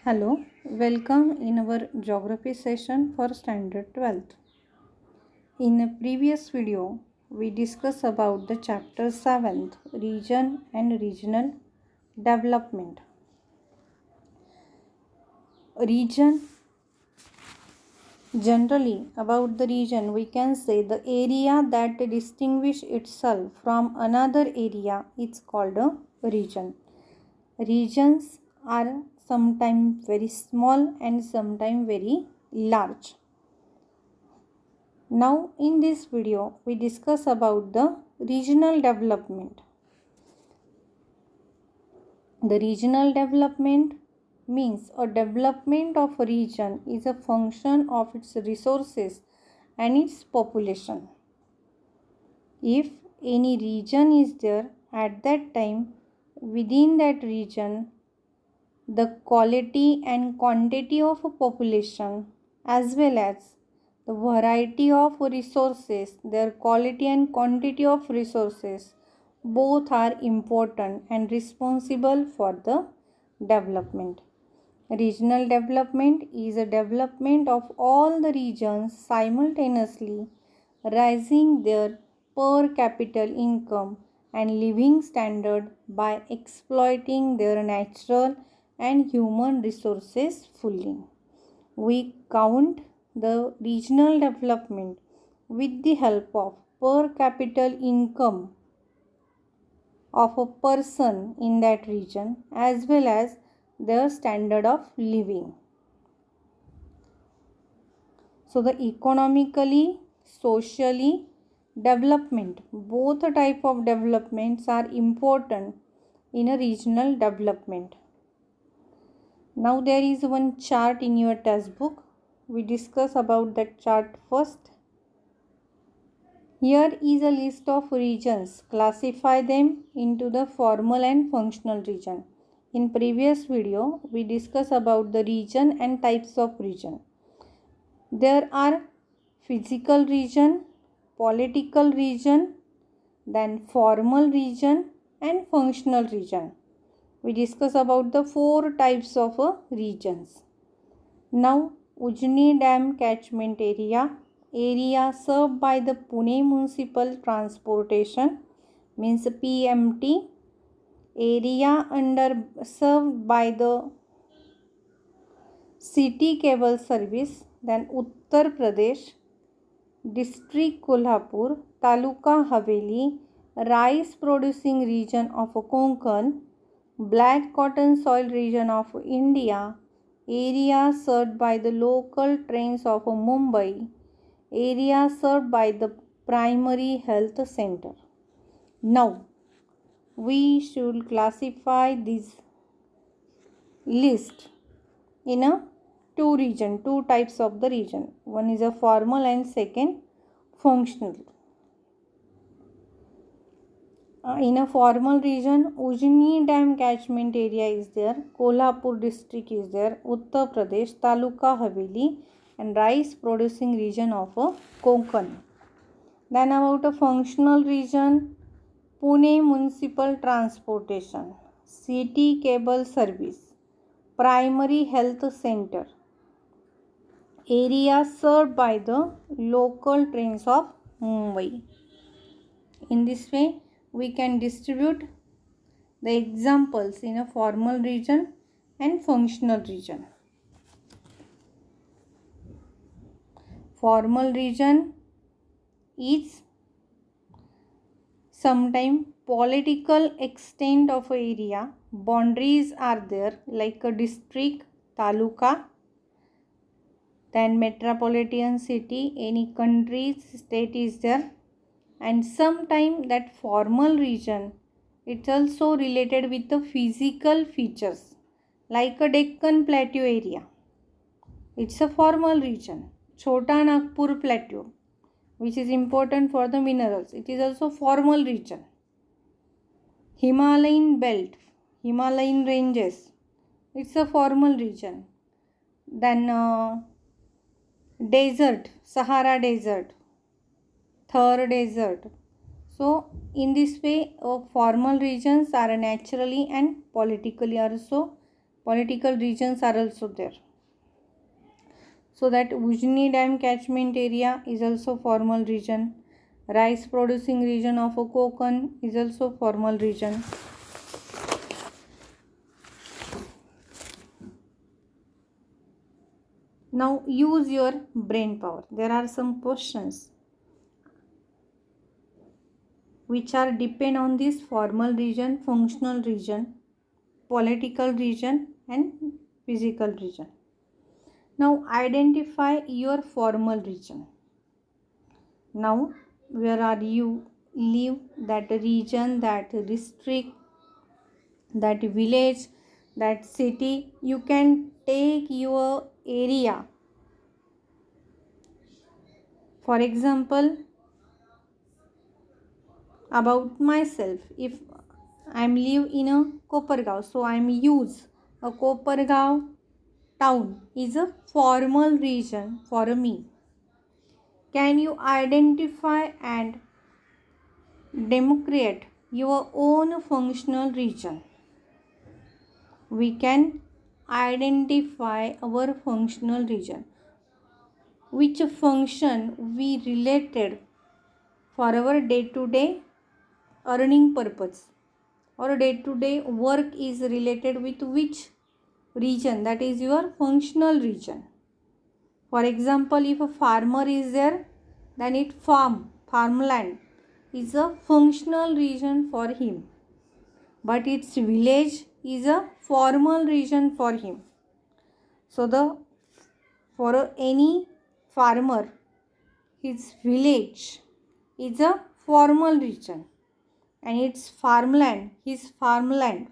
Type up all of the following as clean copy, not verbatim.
Hello, welcome in our geography session for standard 12th. In a previous video, we discussed about the chapter 7th, region and regional development. Region, generally about the region, we can say the area that distinguish itself from another area is called a region. Regions are sometimes very small and sometimes very large. Now in this video we discuss about the regional development. The regional development means a development of a region is a function of its resources and its population. If any region is there at that time, within that region the quality and quantity of a population as well as the variety of resources, their quality and quantity of resources, both are important and responsible for the development. Regional development is a development of all the regions simultaneously, raising their per capita income and living standard by exploiting their natural and human resources fully. We count the regional development with the help of per capita income of a person in that region as well as their standard of living. So the economically, socially development, both type of developments are important in a regional development. Now there is one chart in your textbook. We discuss about that chart first. Here is a list of regions. Classify them into the formal and functional region. In previous video, we discussed about the region and types of region. There are physical region, political region, then formal region and functional region. We discuss about the four types of regions. Now, Ujni Dam catchment area served by the Pune Municipal Transportation means PMT, area under served by the City Cable Service, then Uttar Pradesh, District Kolhapur, Taluka Haveli, rice producing region of Konkan, black cotton soil region of India, area served by the local trains of Mumbai, area served by the primary health center. Now, we should classify this list in a two types of the region. One is a formal and second functional. In a formal region, Ujni Dam catchment area is there, Kolhapur district is there, Uttar Pradesh, Taluka Haveli and rice producing region of Konkan. Then about a functional region, Pune Municipal Transportation, City Cable Service, Primary Health Center, area served by the local trains of Mumbai. In this way, we can distribute the examples in a formal region and functional region. Formal region is sometime political extent of area. Boundaries are there like a district, taluka, then metropolitan city, any country, state is there. And sometime that formal region, it's also related with the physical features like a Deccan Plateau area. It's a formal region. Chota Nagpur Plateau, which is important for the minerals. It is also formal region. Himalayan belt, Himalayan ranges. It's a formal region. Then desert, Sahara desert, Thar desert. So in this way, formal regions are naturally and politically also political regions are also there. So that Ujni Dam catchment area is also formal region. Rice producing region of Konkan is also formal region. Now use your brain power. There are some questions which are depend on this formal region, functional region, political region and physical region. Now identify your formal region. Now where are you live, that region, that district, that village, that city. You can take your area. For example, about myself, if I live in a Kopargaon, so I am use a Kopargaon town is a formal region for me. Can you identify and demarcate your own functional region? We can identify our functional region. Which function we related for our day-to-day earning purpose, or day-to-day work is related with which region, that is your functional region. For example, if a farmer is there, then farmland is a functional region for him, but its village is a formal region for him. So for any farmer, his village is a formal region, and its farmland, his farmland,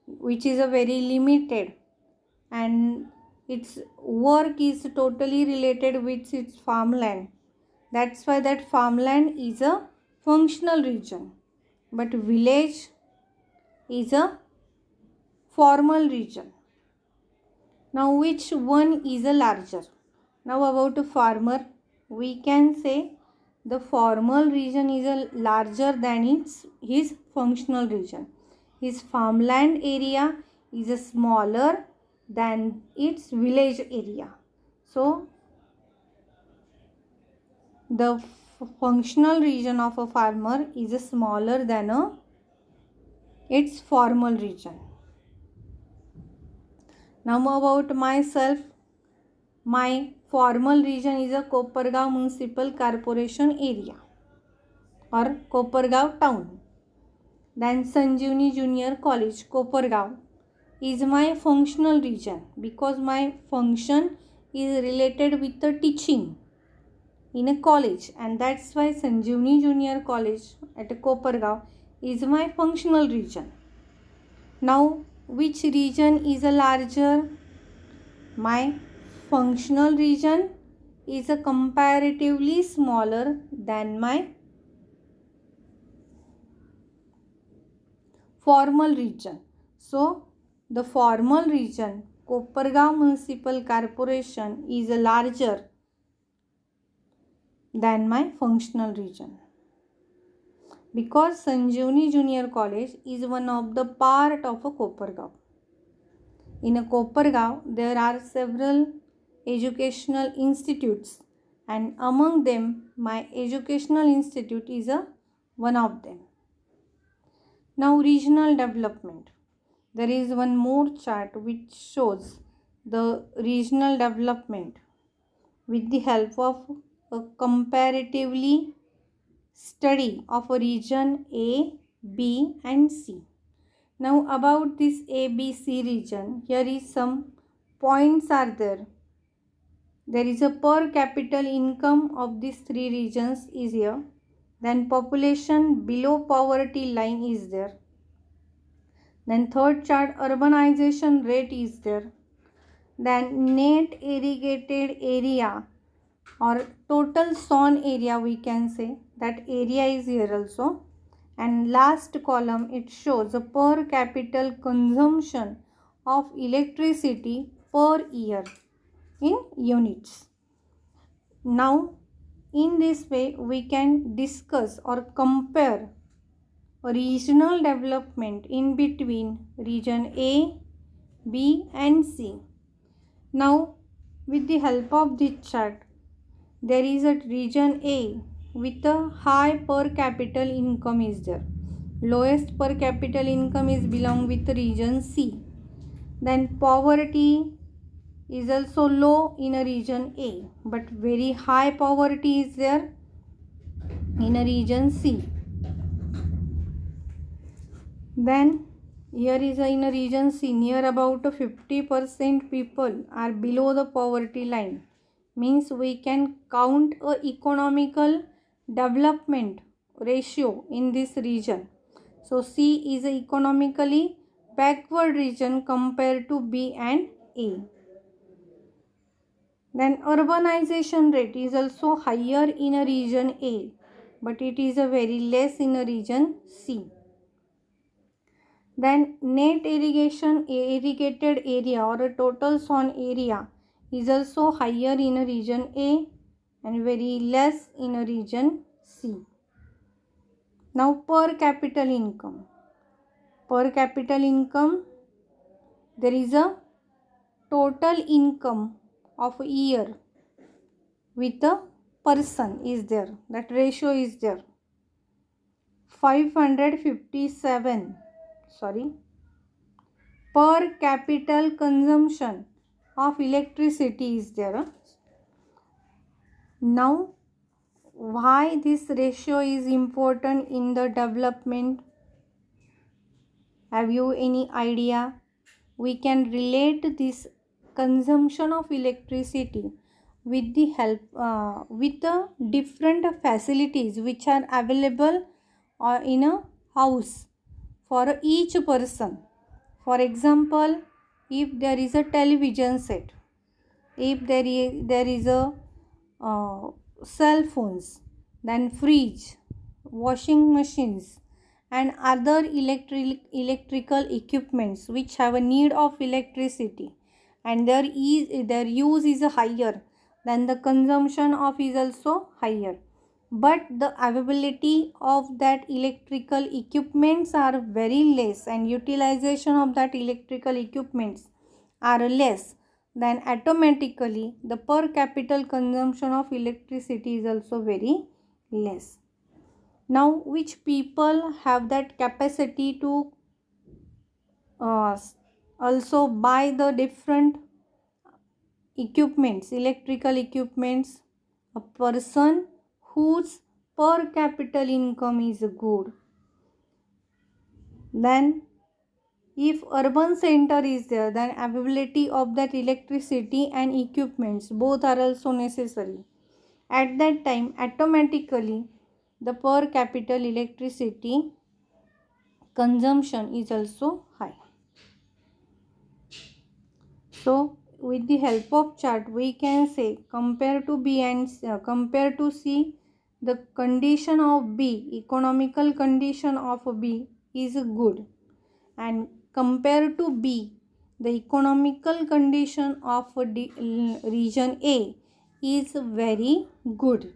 which is a very limited, and its work is totally related with its farmland. That's why that farmland is a functional region, but village is a formal region. Now which one is a larger? Now about a farmer, we can say the formal region is a larger than his functional region. His farmland area is a smaller than its village area. So the functional region of a farmer is a smaller than its formal region. Now about myself, my formal region is a Kopargaon Municipal Corporation area or Kopargaon town. Then Sanjeevani Junior College, Kopargaon is my functional region because my function is related with the teaching in a college, and that's why Sanjeevani Junior College at Kopargaon is my functional region. Now which region is a larger? My functional region is a comparatively smaller than my formal region. So the formal region, Kopargaon Municipal Corporation, is larger than my functional region, because Sanjeevani Junior College is one of the part of a Kopargaon. In a Kopargaon, there are several educational institutes, and among them, my educational institute is one of them. Now, regional development. There is one more chart which shows the regional development with the help of a comparatively study of a region A, B and C. Now about this ABC region, here is some points are there. There is a per capita income of these three regions is here. Then population below poverty line is there. Then third chart, urbanization rate is there. Then net irrigated area or total sown area, we can say that area is here also. And last column, it shows the per capita consumption of electricity per year in units. Now in this way we can discuss or compare regional development in between region A, B and C. Now with the help of this chart, there is a region A with a high per capita income is there. Lowest per capita income is belong with region C. Then poverty is also low in a region A, but very high poverty is there in a region C. Then here is in a region C, near about 50% people are below the poverty line. Means we can count a economical development ratio in this region. So C is a economically backward region compared to B and A. Then urbanization rate is also higher in a region A, but it is a very less in a region C. Then net irrigated area or a total sown area is also higher in a region A and very less in a region C. Now per capita income. Per capita income, there is a total income of a year with a person is there. That ratio is there. 557 per capital consumption of electricity is there. Now why this ratio is important in the development? Have you any idea? We can relate this consumption of electricity with the help with the different facilities which are available in a house for each person. For example, if there is a television set, if there is a cell phones, then fridge, washing machines, and other electrical equipments which have a need of electricity, and their use is higher, then the consumption of is also higher. But the availability of that electrical equipments are very less, and utilization of that electrical equipments are less, then automatically the per capita consumption of electricity is also very less. Now which people have that capacity to also buy the different equipments, electrical equipments? A person whose per capita income is good. Then if urban center is there, then availability of that electricity and equipments both are also necessary. At that time automatically the per capita electricity consumption is also high. So with the help of chart we can say compared to B and compared to C, the condition of B, economical condition of B is good, and compared to B, the economical condition of region A is very good.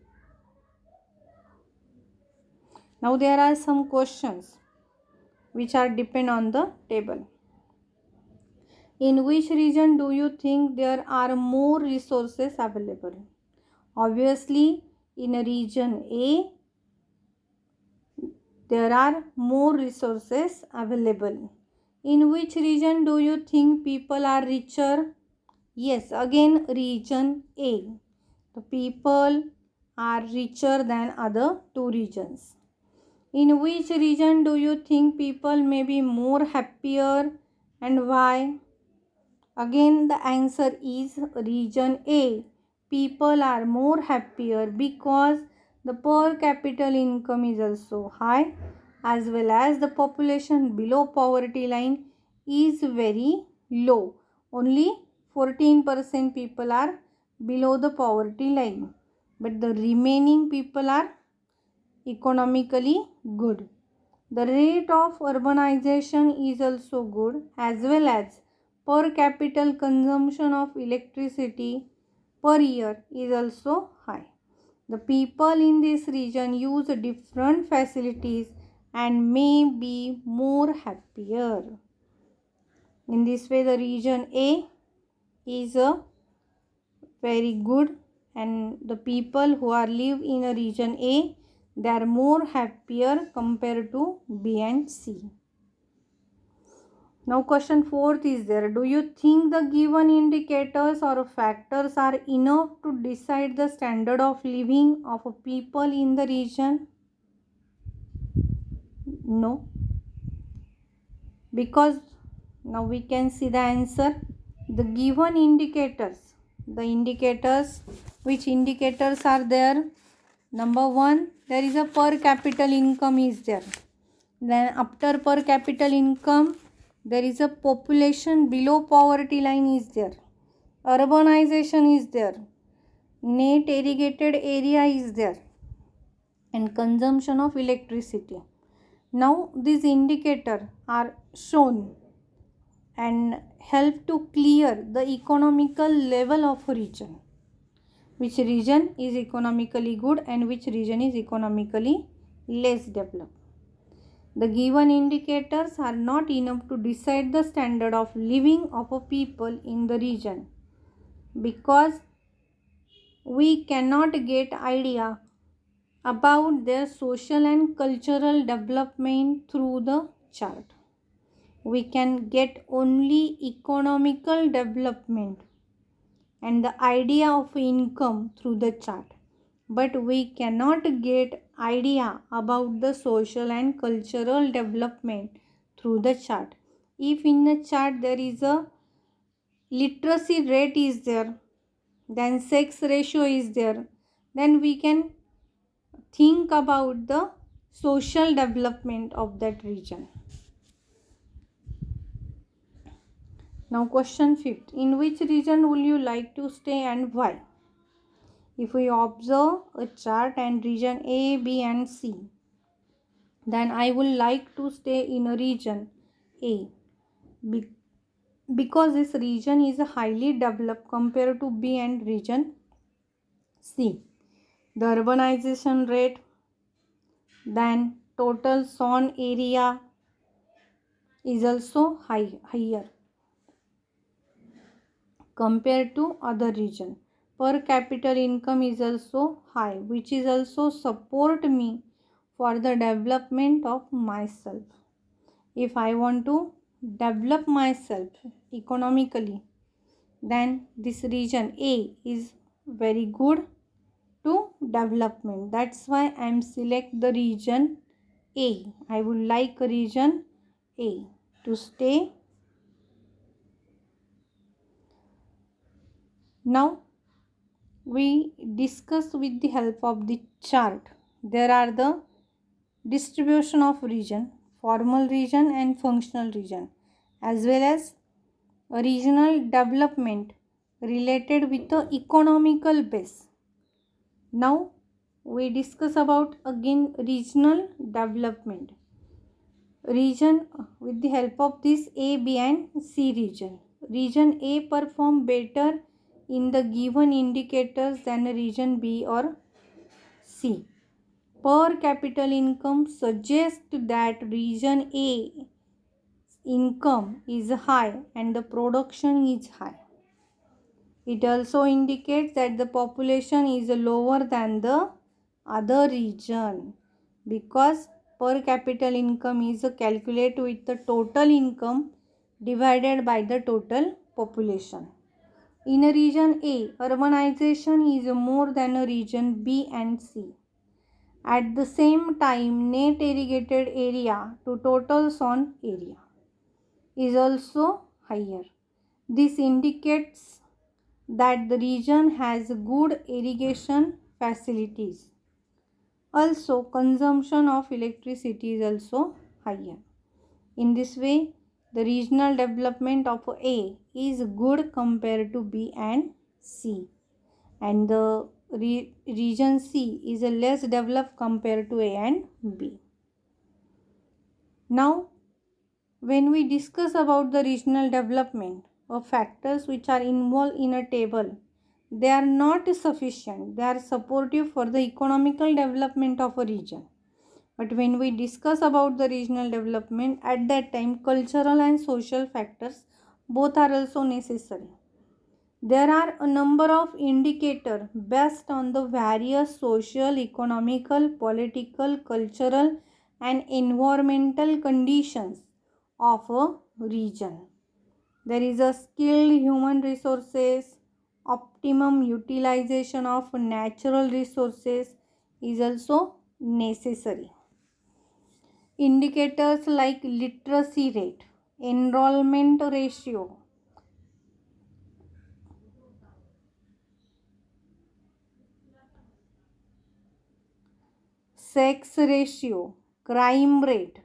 Now there are some questions which are depend on the table. In which region do you think there are more resources available? Obviously, in a region A, there are more resources available. In which region do you think people are richer? Yes, again region A. The people are richer than other two regions. In which region do you think people may be more happier and why? Again the answer is region A. People are more happier because the per capita income is also high, as well as the population below poverty line is very low. Only 14% people are below the poverty line, but the remaining people are economically good. The rate of urbanization is also good, as well as per capita consumption of electricity per year is also high. The people in this region use different facilities and may be more happier. In this way, the region A is a very good, and the people who are live in a region A, they are more happier compared to B and C. Now question 4th is there. Do you think the given indicators or factors are enough to decide the standard of living of people in the region? No. Because now we can see the answer. The given indicators. The indicators, which indicators are there? Number 1, there is a per capita income is there. Then after per capita income, there is a population below poverty line is there. Urbanization is there. Net irrigated area is there. And consumption of electricity. Now these indicators are shown and help to clear the economical level of a region. Which region is economically good and which region is economically less developed. The given indicators are not enough to decide the standard of living of a people in the region, because we cannot get idea about their social and cultural development through the chart. We can get only economical development and the idea of income through the chart, but we cannot get idea about the social and cultural development through the chart. If in the chart there is a literacy rate is there, then sex ratio is there, then we can think about the social development of that region. Now question 5th. In which region will you like to stay and why? If we observe a chart and region A, B and C, then I will like to stay in a region A because this region is highly developed compared to B and region C. The urbanization rate, then total sown area is also higher compared to other region. Per capita income is also high, which is also support me for the development of myself. If I want to develop myself economically, then this region A is very good to development. That's why I am select the region A. I would like region A to stay. Now we discuss with the help of the chart. There are the distribution of region, formal region and functional region, as well as regional development related with the economical base. Now we discuss about again regional development. Region with the help of this A, B and C region. Region A perform better in the given indicators than region B or C. Per capita income suggests that region A income is high and the production is high. It also indicates that the population is lower than the other region, because per capita income is calculated with the total income divided by the total population. In a region A, urbanization is more than a region B and C. At the same time, net irrigated area to total sown area is also higher. This indicates that the region has good irrigation facilities. Also, consumption of electricity is also higher. In this way, the regional development of A is good compared to B and C, and the region C is less developed compared to A and B. Now, when we discuss about the regional development of factors which are involved in a table, they are not sufficient. They are supportive for the economical development of a region. But when we discuss about the regional development, at that time cultural and social factors both are also necessary. There are a number of indicators based on the various social, economical, political, cultural, and environmental conditions of a region. There is a skilled human resources, optimum utilization of natural resources is also necessary. Indicators like literacy rate, enrollment ratio, sex ratio, crime rate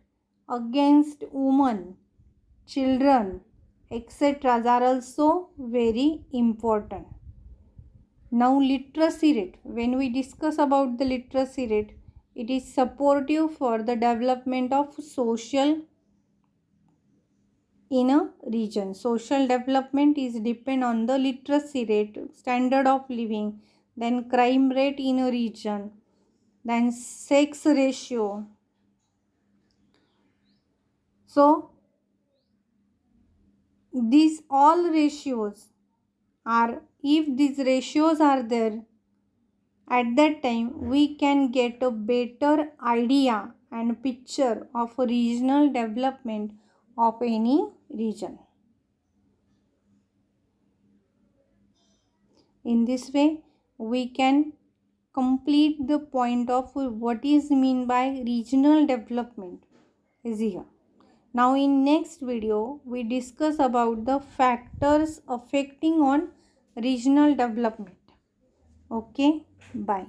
against women, children, etc. are also very important. Now literacy rate. When we discuss about the literacy rate, it is supportive for the development of social in a region. Social development is depend on the literacy rate, standard of living, then crime rate in a region, then sex ratio. So these all ratios are, if these ratios are there, at that time we can get a better idea and picture of a regional development of any region. In this way we can complete the point of what is mean by regional development is here. Now in next video we discuss about the factors affecting on regional development. Okay, bye.